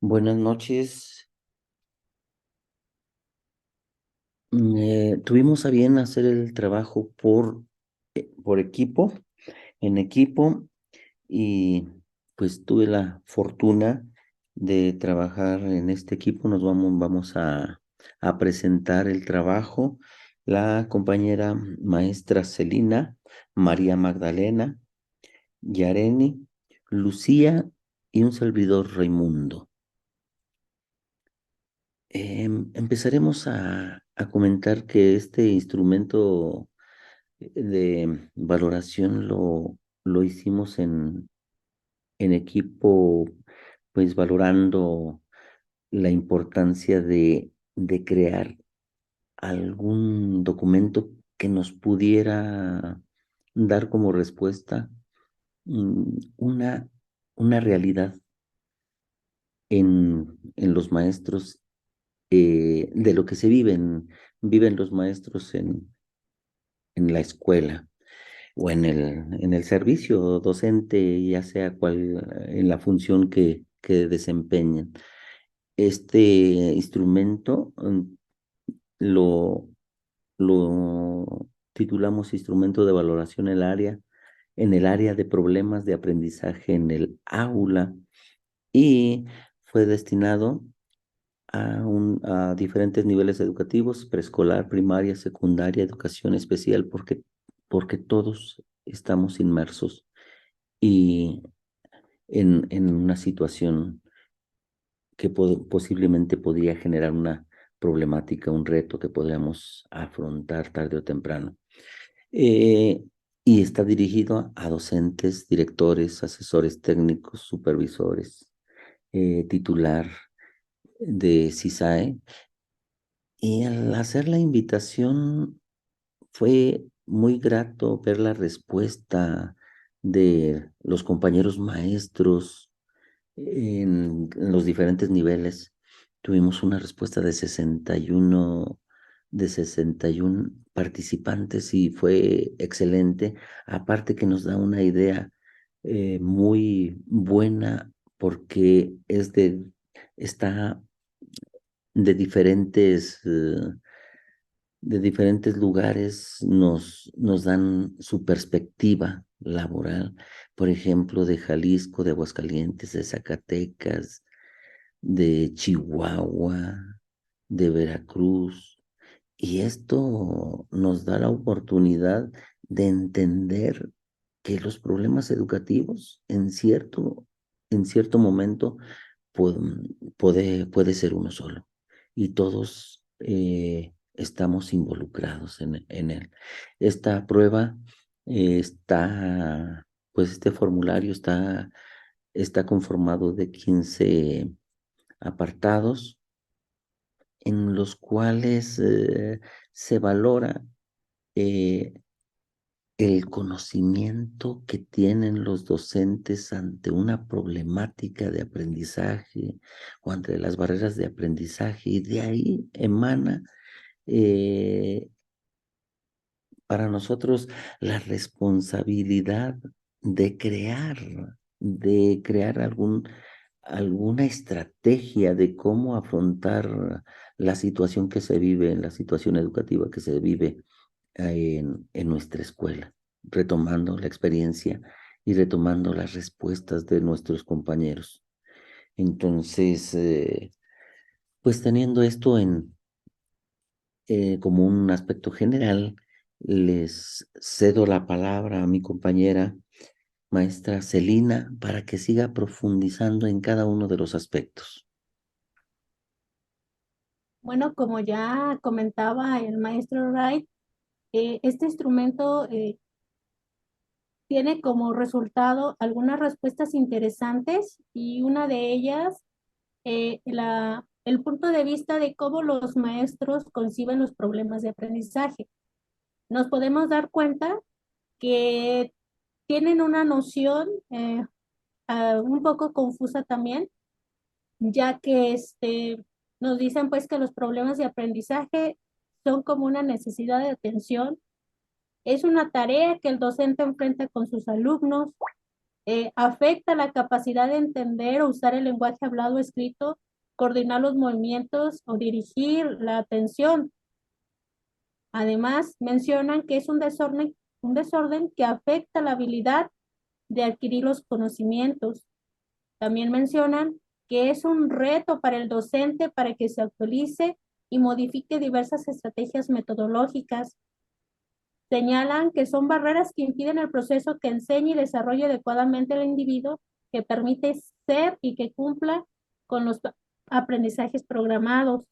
Buenas noches. Tuvimos a bien hacer el trabajo por equipo, en equipo, y pues tuve la fortuna de trabajar en este equipo. Vamos a presentar el trabajo. La compañera maestra Celina, María Magdalena, Yareni, Lucía y un servidor Raimundo. Empezaremos a comentar que este instrumento de valoración lo hicimos en equipo, pues valorando la importancia de crear algún documento que nos pudiera dar como respuesta mm, una, una realidad en los maestros, de lo que viven los maestros en la escuela o en el servicio docente, ya sea en la función que desempeñen. Este instrumento lo, lo titulamos Instrumento de Valoración en el área de problemas de aprendizaje en el aula, y fue destinado a diferentes niveles educativos: preescolar, primaria, secundaria, educación especial, porque todos estamos inmersos y en una situación que posiblemente podría generar una problemática, un reto que podríamos afrontar tarde o temprano. Eh, y está dirigido a docentes, directores, asesores técnicos, supervisores, titular de CISAE. Y al hacer la invitación fue muy grato ver la respuesta de los compañeros maestros en los diferentes niveles. Tuvimos una respuesta de 61 participantes, y fue excelente. Aparte que nos da una idea muy buena, porque está de de diferentes lugares, nos dan su perspectiva laboral. Por ejemplo, de Jalisco, de Aguascalientes, de Zacatecas, de Chihuahua, de Veracruz. Y esto nos da la oportunidad de entender que los problemas educativos en cierto momento puede ser uno solo, y todos estamos involucrados en él. Esta prueba pues este formulario está conformado de 15 apartados, en los cuales se valora eh, el conocimiento que tienen los docentes ante una problemática de aprendizaje o ante las barreras de aprendizaje, y de ahí emana eh, para nosotros la responsabilidad de crear alguna estrategia de cómo afrontar la situación que se vive, la situación educativa que se vive en nuestra escuela, retomando la experiencia y retomando las respuestas de nuestros compañeros. Entonces, pues teniendo esto como un aspecto general, les cedo la palabra a mi compañera maestra Celina para que siga profundizando en cada uno de los aspectos. Bueno, como ya comentaba el maestro Wright, este instrumento tiene como resultado algunas respuestas interesantes, y una de ellas, el punto de vista de cómo los maestros conciben los problemas de aprendizaje. Nos podemos dar cuenta que tienen una noción un poco confusa también, ya que nos dicen pues que los problemas de aprendizaje son como una necesidad de atención. Es una tarea que el docente enfrenta con sus alumnos, Afecta la capacidad de entender o usar el lenguaje hablado o escrito, coordinar los movimientos o dirigir la atención. Además, mencionan que es un desorden que afecta la habilidad de adquirir los conocimientos. También mencionan que es un reto para el docente para que se actualice y modifique diversas estrategias metodológicas. Señalan que son barreras que impiden el proceso que enseñe y desarrolle adecuadamente al individuo, que permite ser y que cumpla con los aprendizajes programados.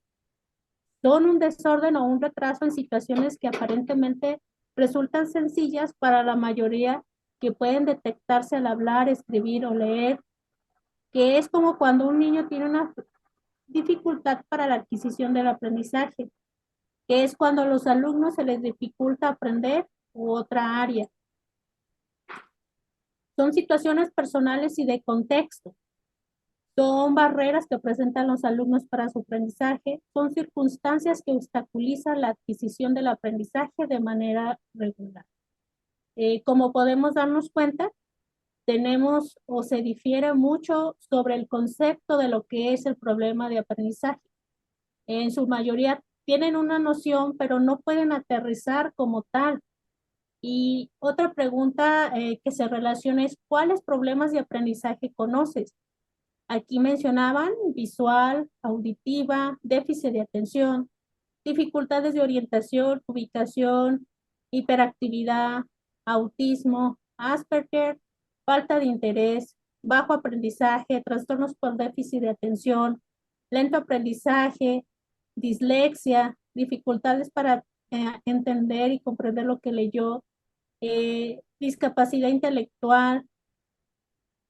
Son un desorden o un retraso en situaciones que aparentemente resultan sencillas para la mayoría, que pueden detectarse al hablar, escribir o leer, que es como cuando un niño tiene una dificultad para la adquisición del aprendizaje, que es cuando a los alumnos se les dificulta aprender u otra área. Son situaciones personales y de contexto. Son barreras que presentan los alumnos para su aprendizaje. Son circunstancias que obstaculizan la adquisición del aprendizaje de manera regular. Como podemos darnos cuenta, tenemos o se difiere mucho sobre el concepto de lo que es el problema de aprendizaje. En su mayoría tienen una noción, pero no pueden aterrizar como tal. Y otra pregunta que se relaciona es, ¿cuáles problemas de aprendizaje conoces? Aquí mencionaban visual, auditiva, déficit de atención, dificultades de orientación, ubicación, hiperactividad, autismo, Asperger, falta de interés, bajo aprendizaje, trastornos por déficit de atención, lento aprendizaje, dislexia, dificultades para entender y comprender lo que leyó, discapacidad intelectual,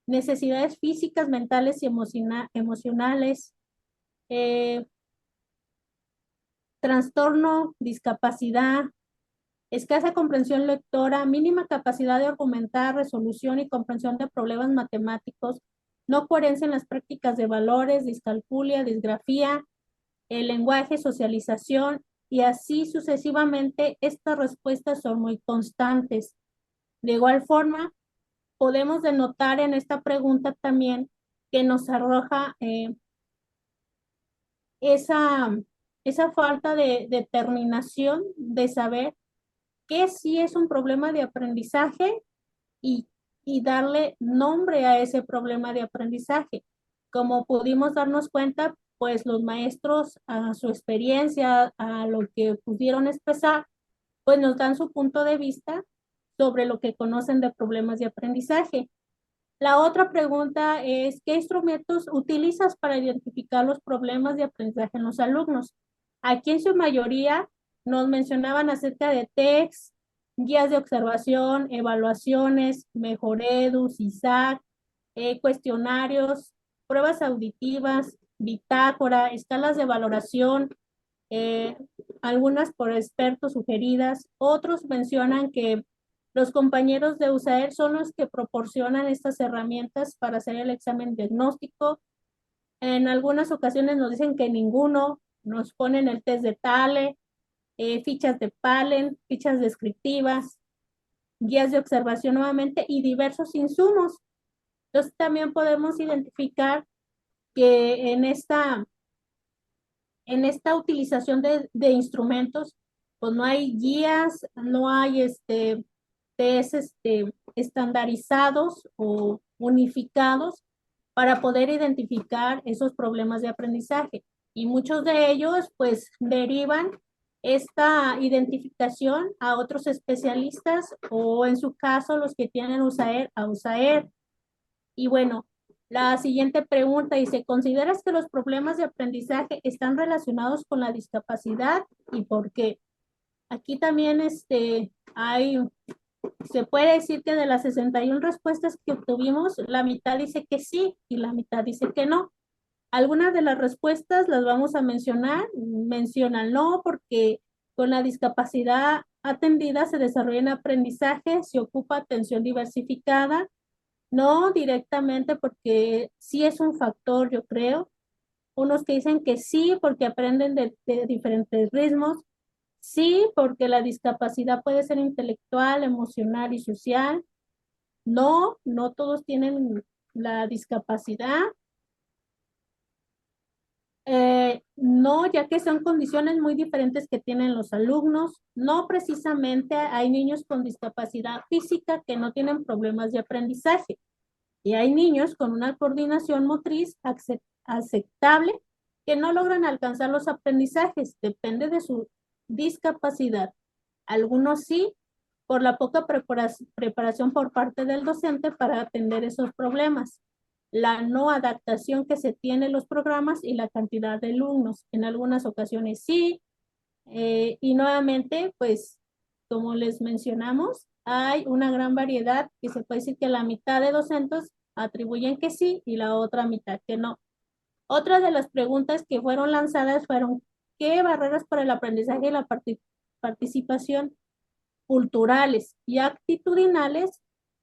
necesidades físicas, mentales y emocionales, eh, trastorno, discapacidad, escasa comprensión lectora, mínima capacidad de argumentar, resolución y comprensión de problemas matemáticos, no coherencia en las prácticas de valores, discalculia, disgrafía, el lenguaje, socialización, y así sucesivamente. Estas respuestas son muy constantes. De igual forma, podemos denotar en esta pregunta también que nos arroja esa, esa falta de determinación de saber qué sí es un problema de aprendizaje y, y darle nombre a ese problema de aprendizaje. Como pudimos darnos cuenta, pues los maestros a su experiencia, a lo que pudieron expresar, pues nos dan su punto de vista sobre lo que conocen de problemas de aprendizaje. La otra pregunta es, ¿qué instrumentos utilizas para identificar los problemas de aprendizaje en los alumnos? Aquí en su mayoría nos mencionaban acerca de TECS, guías de observación, evaluaciones, Mejoredu, CISAC, cuestionarios, pruebas auditivas, bitácora, escalas de valoración, eh, algunas por expertos sugeridas. Otros mencionan que los compañeros de USAER son los que proporcionan estas herramientas para hacer el examen diagnóstico. En algunas ocasiones nos dicen que ninguno, nos ponen el test de TALE, fichas de PALEN, fichas descriptivas, guías de observación nuevamente y diversos insumos. Entonces también podemos identificar que en esta utilización instrumentos, pues no hay guías, no hay test estandarizados o unificados para poder identificar esos problemas de aprendizaje. Y muchos de ellos pues derivan esta identificación a otros especialistas o en su caso los que tienen USAER a USAER. Y bueno, la siguiente pregunta dice, ¿consideras que los problemas de aprendizaje están relacionados con la discapacidad y por qué? Aquí también se puede decir que de las 61 respuestas que obtuvimos, la mitad dice que sí y la mitad dice que no. Algunas de las respuestas las vamos a mencionar. Mencionan no porque con la discapacidad atendida se desarrolla en aprendizaje, se ocupa atención diversificada, no directamente porque sí es un factor, yo creo. Unos que dicen que sí porque aprenden de diferentes ritmos. Sí, porque la discapacidad puede ser intelectual, emocional y social. No, no todos tienen la discapacidad. No, ya que son condiciones muy diferentes que tienen los alumnos. No precisamente hay niños con discapacidad física que no tienen problemas de aprendizaje. Y hay niños con una coordinación motriz aceptable que no logran alcanzar los aprendizajes. Depende de su discapacidad. Algunos sí, por la poca preparación por parte del docente para atender esos problemas, la no adaptación que se tiene en los programas y la cantidad de alumnos. En algunas ocasiones sí, y nuevamente, pues, como les mencionamos, hay una gran variedad que se puede decir que la mitad de docentes atribuyen que sí y la otra mitad que no. Otra de las preguntas que fueron lanzadas fueron, ¿qué barreras para el aprendizaje y la participación culturales y actitudinales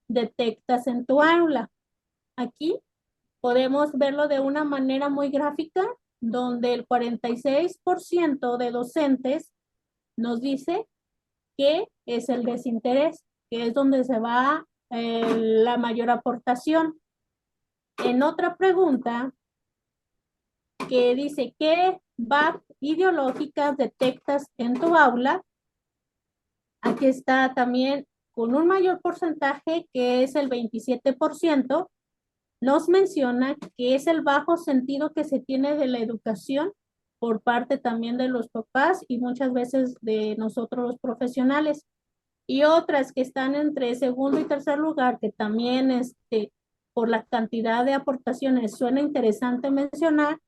detectas en tu aula? Aquí podemos verlo de una manera muy gráfica, donde el 46% de docentes nos dice que es el desinterés, que es donde se va la mayor aportación. En otra pregunta que dice, ¿qué BAC ideológicas detectas en tu aula? Aquí está también con un mayor porcentaje, que es el 27%, nos menciona que es el bajo sentido que se tiene de la educación por parte también de los papás y muchas veces de nosotros los profesionales. Y otras que están entre segundo y tercer lugar, que también por la cantidad de aportaciones suena interesante mencionar,